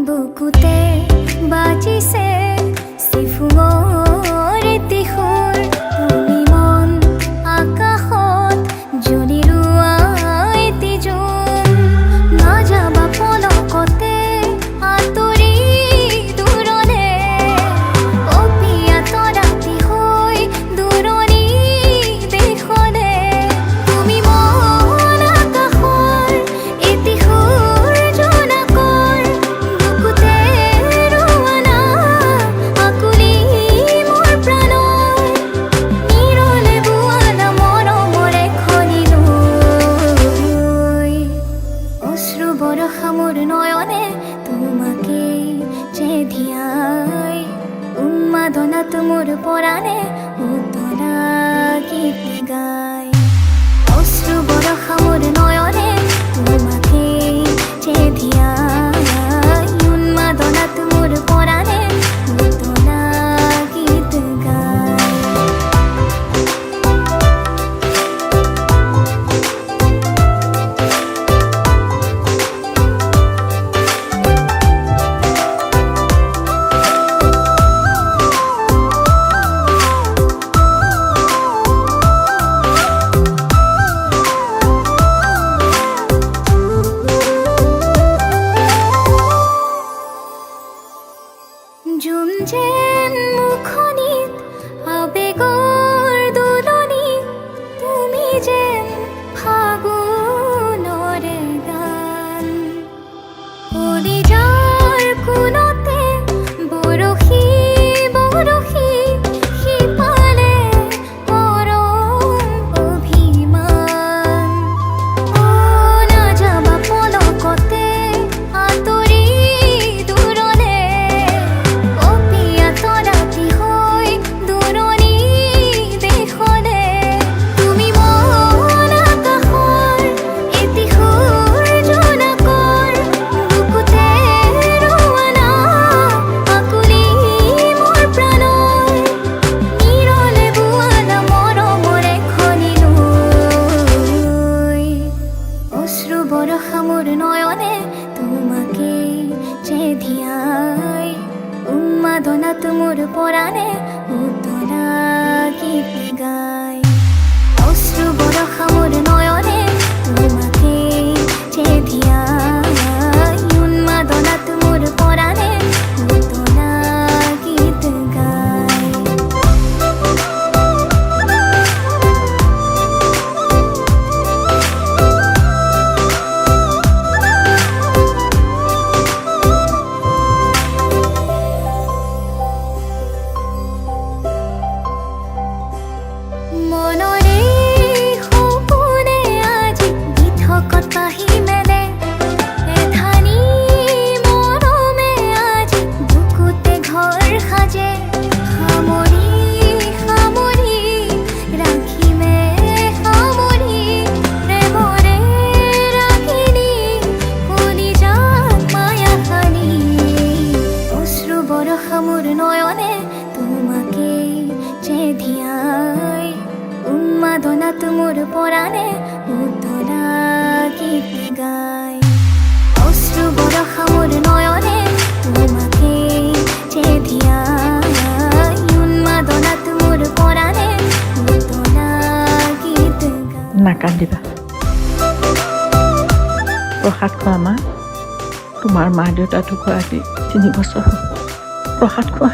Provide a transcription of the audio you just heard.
বুকুতে বাজিছে চিফুঙৰ তিহুৰ তুমি মন আকাশত জ্বলি ৰোৱা এটি জোন নাযাবা পলকতে আঁতৰি দূৰলে অপিয়াত ৰাতি হৈ দূৰণি দেশলে তুমি মন আকাশৰ এটি সুৰ জোনাকৰ বুকুতে ৰোৱানা আকুলি মোৰ প্ৰাণৰ নিৰলে বোৱানা মৰমৰে খনিলৈ অশ্ৰু বৰষা মোৰ নয়নে তোমাকে চেধিয়াই উন্মাদনাত মোৰ পৰাণে উতলা গীত গায় অশ্ৰু বৰষা মোৰ নয়নে তোমাকে চেধিয়াই উন্মাদনাত মোৰ পৰাণে উতলা গীত গায় জুম যেন মুখনিত আবেগৰ দোলনি তুমি যেন ফাগুনৰে গান কলিজাৰ কোণতে বৰশী বৰশী সিপালে মৰম অভিমান নাযাবা পলকতে আঁতৰি দূৰলে অপিয়াত ৰাতি হৈ দূৰণি দেশলে তুমি মন আকাশৰ এটি সুৰ জোনাকৰ বুকুতে ৰোৱানা আকুলি মোৰ প্ৰাণৰ নিৰলে বোৱানা মৰমৰে খনিলৈ অশ্ৰু বৰষা মোৰ নয়নে তোমাকে চেধিয়াই উন্মাদনাত মোৰ পৰাণে উতলা গীত গায় অশ্ৰু বৰষা মোৰ নয়নে তোমাকে চেধিয়াই উন্মাদনাত মোৰ পৰাণে উতলা গীত গায় মনৰে সপোনে আজি দিঠকত পাহি মেলে এধানি মৰমে আজি বুকুতে ঘৰ সাজে সামৰি সামৰি ৰাখিমে সামৰি প্ৰেমৰে ৰাখিনি কলিজাত মায়া সানি অশ্ৰু বৰষা মোৰ নয়নে তোমাকে চেধিয়াই উন্মাদনাত মোৰ পৰাণে উতলা গীত গায় অশ্ৰু বৰষা মোৰ নয়নে তোমাকে চেধিয়াই উন্মাদনাত মোৰ পৰাণে উতলা গীত গায় নাকান্দিবা প্ৰসাদ খোৱা মা তোমাৰ মা দেউতা ঢুকুৱা আজি 3 বছৰ হ'ল প্ৰসাদ খোৱা